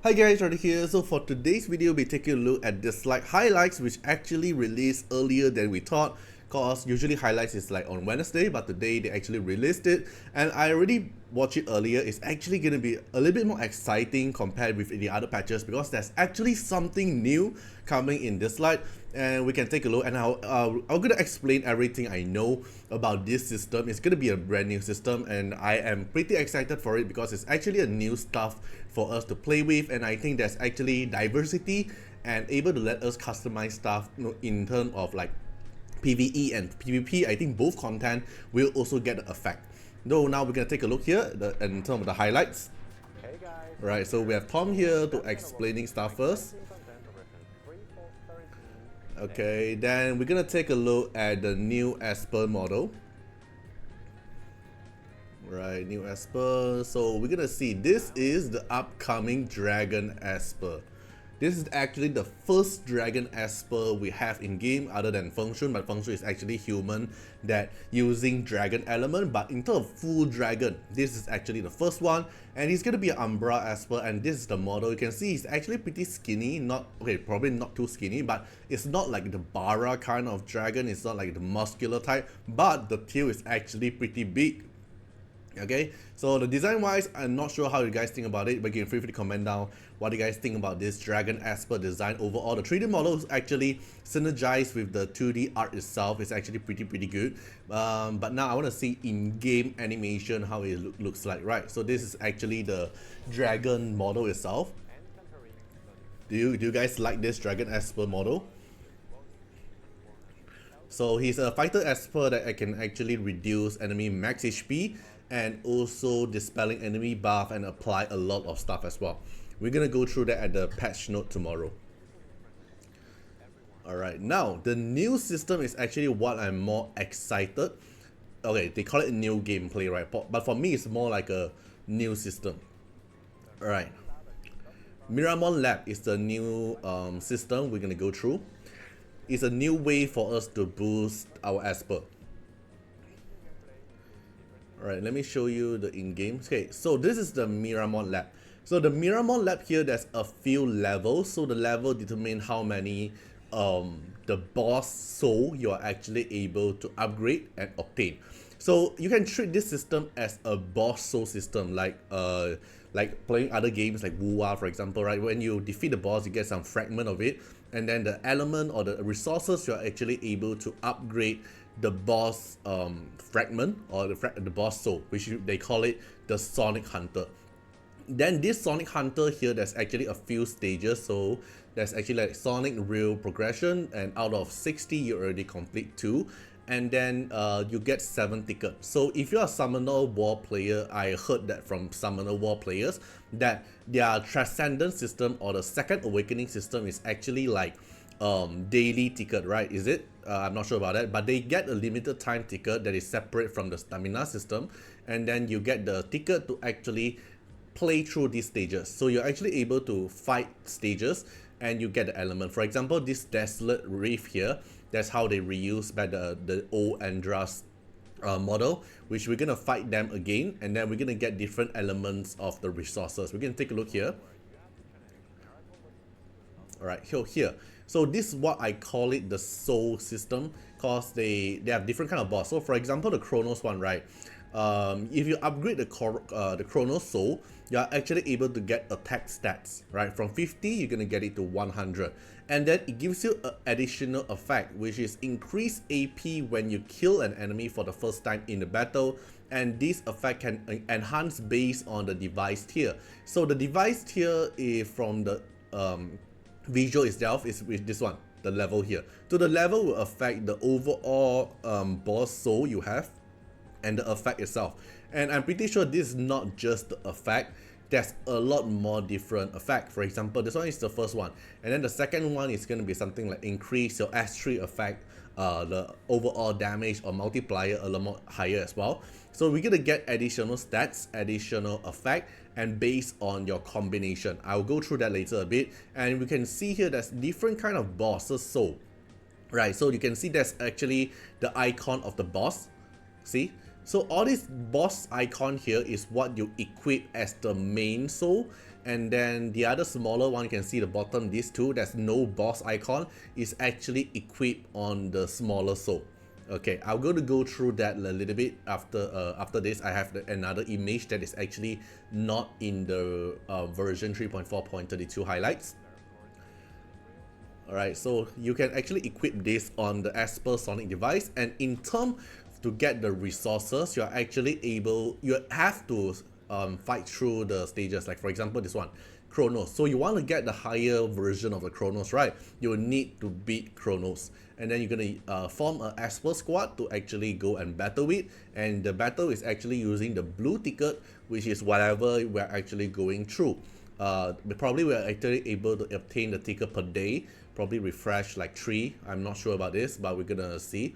Hi guys, Artiar here. So for today's video, we'll be taking a look at Dislyte highlights, which actually released earlier than we thought. Cause usually highlights is like on Wednesday, but today they actually released it, and I already watched it earlier. It's actually gonna be a little bit more exciting compared with the other patches because there's actually something new coming in Dislyte, and we can take a look. And I'm gonna explain everything I know about this system. It's gonna be a brand new system, and I am pretty excited for it because it's actually a new stuff for us to play with, and I think there's actually diversity and able to let us customize stuff, in terms of like PvE and PvP. I think both content will also get the effect. Though now we're gonna take a look here in terms of the highlights. Hey guys. Right, so we have Tom here to explaining stuff first. Okay, then we're gonna take a look at the new Esper model. Right, new Esper. So we're gonna see this is the upcoming Dragon Esper. This is actually the first Dragon Esper we have in game other than Feng Shui, but Feng Shui is actually human that using Dragon element. But in terms of full Dragon, this is actually the first one, and he's gonna be an Umbra Esper, and this is the model. You can see he's actually pretty skinny, not okay, probably not too skinny, but it's not like the Bara kind of dragon. It's not like the muscular type, but the tail is actually pretty big. Okay, so the design wise, I'm not sure how you guys think about it, but you can feel free to comment down what you guys think about this Dragon Esper design. Overall, the 3D models actually synergize with the 2D art itself. It's actually pretty good. But now I want to see in-game animation how it looks like, right? So this is actually the Dragon model itself. Do you guys like this Dragon Esper model? So he's a fighter Esper that I can actually reduce enemy max HP and also dispelling enemy buff and apply a lot of stuff as well. We're gonna go through that at the patch note tomorrow. Alright, now the new system is actually what I'm more excited. Okay, they call it new gameplay, right? But for me, it's more like a new system. Alright, Miramon Lab is the new system we're gonna go through. It's a new way for us to boost our Esper. Alright, let me show you the in-game. Okay, so this is the Miramon Lab. So the Miramon Lab here, there's a few levels. So the level determine how many the boss soul you are actually able to upgrade and obtain. So you can treat this system as a boss soul system, like playing other games like Wuwa, for example, right? When you defeat the boss, you get some fragment of it, and then the element or the resources you're actually able to upgrade the boss fragment or the boss soul, which they call it the Sonic Hunter. Then this Sonic Hunter here, there's actually a few stages. So there's actually like Sonic real progression, and out of 60 you already complete 2, and then you get 7 tickets. So if you're a Summoner War player, I heard that from Summoner War players that their Transcendent system or the Second Awakening system is actually like daily ticket, right? Is it? I'm not sure about that, but they get a limited time ticket that is separate from the stamina system, and then you get the ticket to actually play through these stages. So you're actually able to fight stages and you get the element. For example, this Dislyte Reef here, that's how they reuse by the old Andras model, which we're gonna fight them again, and then we're gonna get different elements of the resources. We're gonna take a look here. Alright, here. So this is what I call it the soul system, because they have different kind of boss. So for example, the Chronos one, right? If you upgrade the Chronos soul, you are actually able to get attack stats, right? From 50, you're gonna get it to 100, and then it gives you an additional effect, which is increased AP when you kill an enemy for the first time in the battle. And this effect can enhance based on the device tier. So the device tier is from the visual itself is with this one, the level here. So the level will affect the overall boss soul you have and the effect itself. And I'm pretty sure this is not just the effect, there's a lot more different effect. For example, this one is the first one, and then the second one is going to be something like increase your S3 effect, the overall damage or multiplier a lot more higher as well. So we're going to get additional stats, additional effect, and based on your combination. I'll go through that later a bit, and we can see here there's different kind of bosses. So right, so you can see there's actually the icon of the boss. See, So all this boss icon here is what you equip as the main soul. and then the other smaller one, you can see the bottom, these two, there's no boss icon, is actually equipped on the smaller soul. Okay, I'm going to go through that a little bit after this. I have another image that is actually not in the version 3.4.32 highlights. Alright, so you can actually equip this on the Esper Sonic device, and in terms to get the resources, you have to fight through the stages. Like for example, this one, Chronos. So you want to get the higher version of the Chronos, right? You will need to beat Chronos, and then you're gonna form an Esper squad to actually go and battle with. And the battle is actually using the blue ticket, which is whatever we're actually going through. Probably we're actually able to obtain the ticket per day. Probably refresh like 3. I'm not sure about this, but we're gonna see.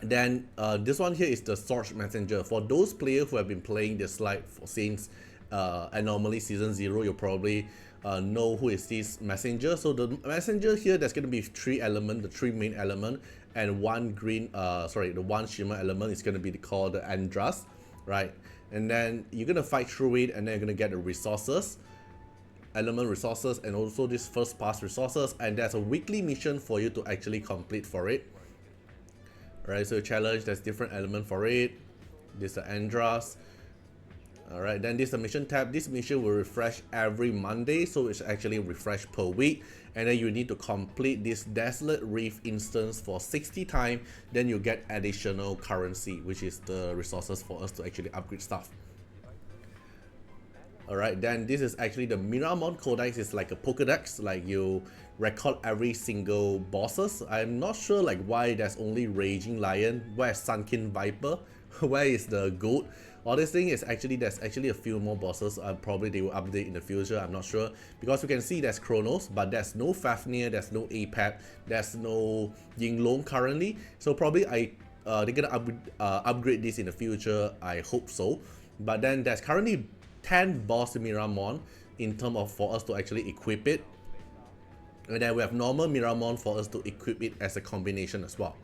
Then this one here is the Source Messenger. For those players who have been playing Dislyte since Anomaly Season 0, you'll probably know who is this messenger. So the messenger here, there's going to be 3 elements, the 3 main element, and one the one shimmer element is going to be called the Andras, right? And then you're going to fight through it, and then you're going to get the resources, element resources, and also this first pass resources, and there's a weekly mission for you to actually complete for it. Alright, so challenge, there's different element for it. This is the Andras. Alright, then this is the mission tab. This mission will refresh every Monday, so it's actually refresh per week. And then you need to complete this Desolate Reef instance for 60 times. Then you get additional currency, which is the resources for us to actually upgrade stuff. Alright, then this is actually the Miramon Codex. It's like a Pokedex, like you record every single bosses. I'm not sure like why there's only Raging Lion, where's Sunken Viper, where is the Goat. All this thing is actually, there's actually a few more bosses. Probably they will update in the future, I'm not sure. Because you can see there's Chronos, but there's no Fafnir, there's no Apep, there's no Yinglong currently. So probably they're gonna upgrade this in the future, I hope so. But then there's currently 10 boss Miramon in terms of for us to actually equip it. And then we have normal Miramon for us to equip it as a combination as well.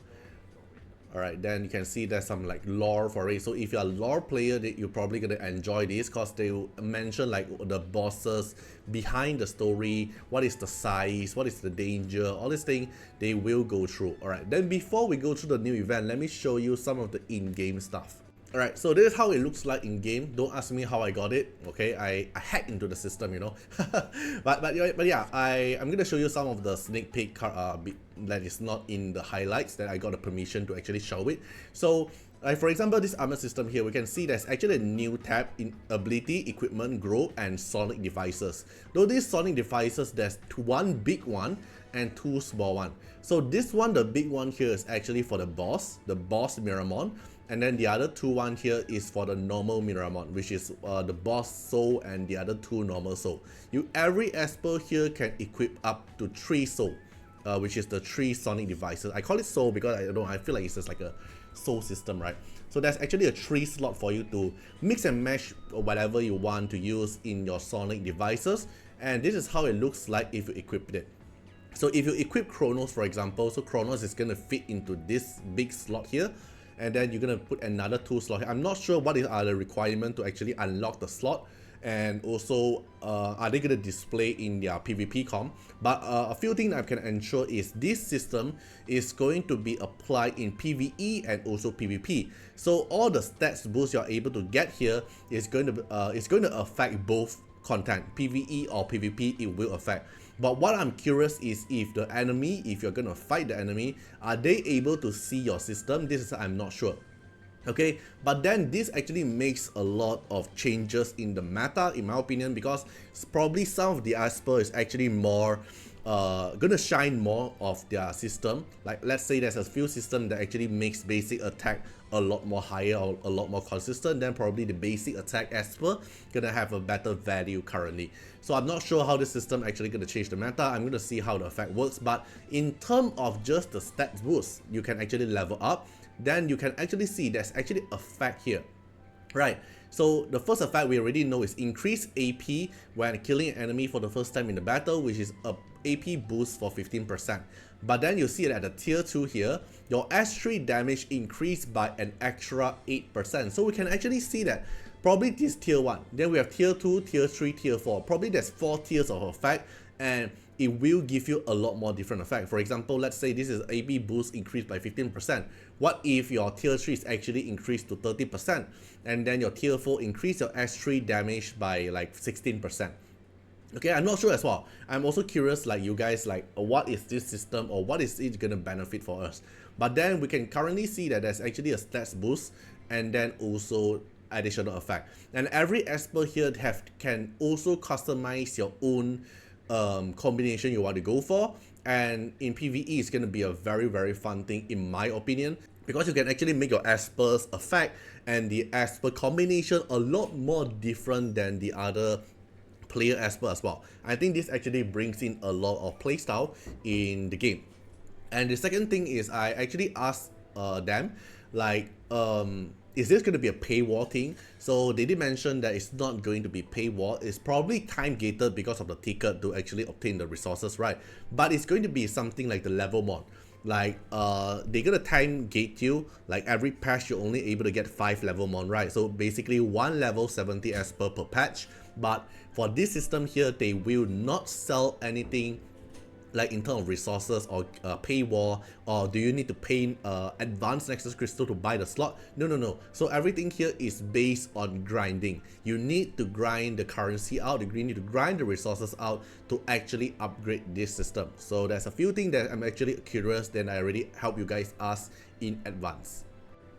Alright, then you can see there's some like lore for it. So if you're a lore player, you're probably gonna enjoy this because they will mention like the bosses behind the story, what is the size, what is the danger, all this thing they will go through. Alright, then before we go through the new event, let me show you some of the in-game stuff. Alright, so this is how it looks like in game. Don't ask me how I got it. Okay, I hacked into the system, you know. but yeah, I'm gonna show you some of the sneak peek that is not in the highlights that I got the permission to actually show it. So for example, this armor system here, we can see there's actually a new tab in ability, equipment, grow, and sonic devices. Though these sonic devices, there's one big one and 2 small one. So this one, the big one here, is actually for the boss Miramon. And then the other 2 one here is for the normal Miramon, which is the boss soul and the other 2 normal soul. Every Esper here can equip up to 3 soul, which is the 3 sonic devices. I call it soul because I feel like it's just like a soul system, right? So there's actually a 3 slot for you to mix and match whatever you want to use in your sonic devices. And this is how it looks like if you equip it. So if you equip Chronos, for example, so Chronos is going to fit into this big slot here. And then you're going to put another 2 slot here. I'm not sure what are the requirements to actually unlock the slot. And also, are they going to display in their PvP com? But a few things I can ensure is this system is going to be applied in PvE and also PvP. So all the stats boost you're able to get here is going to affect both content, PvE or PvP. It will affect. But what I'm curious is if the enemy, if you're gonna fight the enemy, are they able to see your system? This is I'm not sure. Okay, but then this actually makes a lot of changes in the meta, in my opinion, because probably some of the Esper is actually more gonna shine more of their system. Like let's say there's a few systems that actually makes basic attack a lot more higher or a lot more consistent, then probably the basic attack Esper gonna have a better value currently. So I'm not sure how this system actually gonna change the meta. I'm gonna see how the effect works, but in terms of just the stats boost, you can actually level up. Then you can actually see there's actually effect here, right? So the first effect we already know is increased AP when killing an enemy for the first time in the battle, which is a AP boost for 15%. But then you see that at the tier 2 here, your S3 damage increased by an extra 8%. So we can actually see that Probably this tier 1. Then we have tier 2, tier 3, tier 4. Probably there's 4 tiers of effect, and it will give you a lot more different effect. For example, let's say this is AP boost increased by 15%. What if your tier 3 is actually increased to 30%, and then your tier 4 increase your S3 damage by like 16%? Okay, I'm not sure as well. I'm also curious, like you guys, like what is this system, or what is it gonna benefit for us? But then we can currently see that there's actually a stats boost, and then also additional effect. And every Esper here can also customize your own combination you want to go for. And in PvE, it's gonna be a very fun thing in my opinion, because you can actually make your Esper's effect and the Esper combination a lot more different than the other player Esper as well. I think this actually brings in a lot of playstyle in the game. And the second thing is, I actually asked them, like, is this going to be a paywall thing? So they did mention that it's not going to be paywall. It's probably time gated because of the ticket to actually obtain the resources, right? But it's going to be something like the level mod. Like they're gonna time gate you. Like every patch you're only able to get 5 level mod, right? So basically 1 level 70 Esper per patch. But for this system here, they will not sell anything like in terms of resources or paywall, or do you need to pay advanced Nexus Crystal to buy the slot? No. So everything here is based on grinding. You need to grind the currency out, you need to grind the resources out to actually upgrade this system. So there's a few things that I'm actually curious, then I already help you guys ask in advance.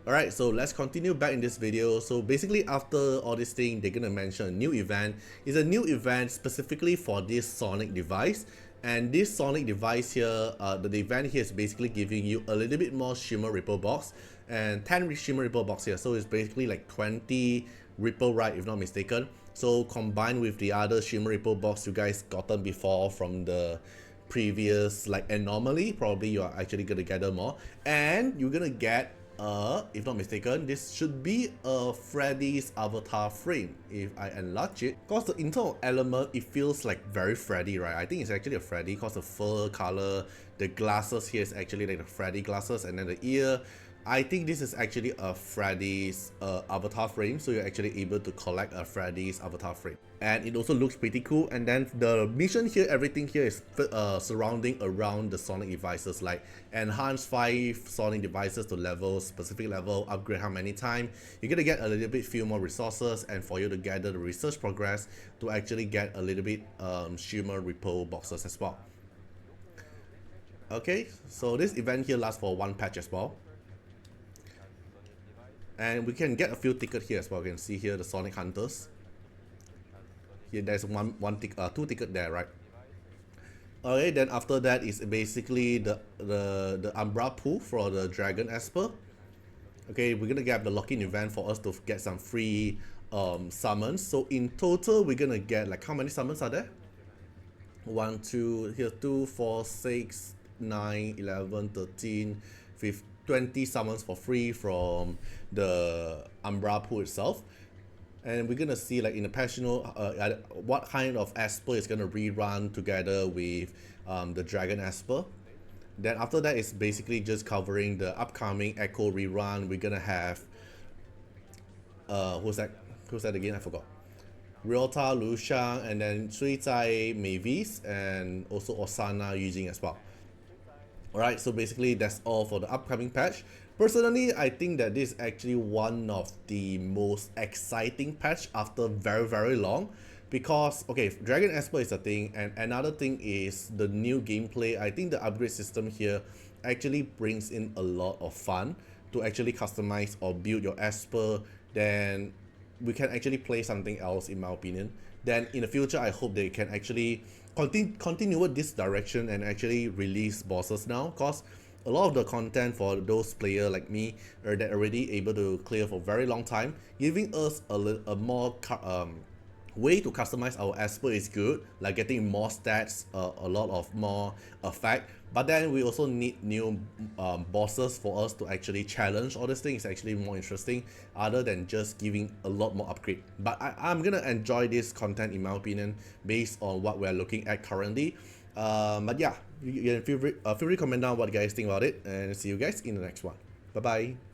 Alright, so let's continue back in this video. So basically after all this thing, they're gonna mention a new event. It's a new event specifically for this Sonic device. And this Sonic device here, the event here is basically giving you a little bit more Shimmer Ripple box and 10 Shimmer Ripple box here. So it's basically like 20 Ripple, right, if not mistaken. So combined with the other Shimmer Ripple box you guys gotten before from the previous like anomaly, probably you are actually gonna gather more. And you're gonna get if not mistaken, this should be a Freddy's avatar frame if I enlarge it. Cause the internal element, it feels like very Freddy, right? I think it's actually a Freddy cause the fur color, the glasses here is actually like the Freddy glasses, and then the ear. I think this is actually a Freddy's avatar frame, so you're actually able to collect a Freddy's avatar frame. And it also looks pretty cool. And then the mission here, everything here is surrounding around the Sonic devices, like enhance 5 Sonic devices to level, specific level, upgrade how many times. You're gonna get a little bit few more resources, and for you to gather the research progress to actually get a little bit Shimmer Ripple boxes as well. Okay, so this event here lasts for 1 patch as well. And we can get a few tickets here as well. You can see here the Sonic Hunters. Here there's two tickets there, right? Okay, then after that is basically the Umbra pool for the Dragon Esper. Okay, we're gonna get the lock-in event for us to get some free summons. So in total, we're gonna get like, how many summons are there? 1, 2, here 2, 4, 6, 9, 11, 13, 15. 20 summons for free from the Umbra pool itself. And we're gonna see like in the passional what kind of Esper is gonna rerun together with the Dragon Esper. Then after that is basically just covering the upcoming Echo rerun. We're gonna have who's that again? I forgot. Ryota, Liu Shang, and then Sui Zai, Mavis, and also Osana using as well. Alright, so basically that's all for the upcoming patch. Personally, I think that this is actually one of the most exciting patch after very long, because okay, Dragon Esper is a thing, and another thing is the new gameplay. I think the upgrade system here actually brings in a lot of fun to actually customize or build your Esper. Then we can actually play something else, in my opinion. Then in the future, I hope they can actually continue with this direction and actually release bosses now, because a lot of the content for those players like me are that already able to clear for very long time, giving us a more way to customize our Esper is good, like getting more stats, a lot of more effect. But then we also need new bosses for us to actually challenge. All these things is actually more interesting other than just giving a lot more upgrade. But I'm gonna enjoy this content, in my opinion, based on what we're looking at currently. But yeah, you can feel free to comment down what you guys think about it, and see you guys in the next one. Bye bye.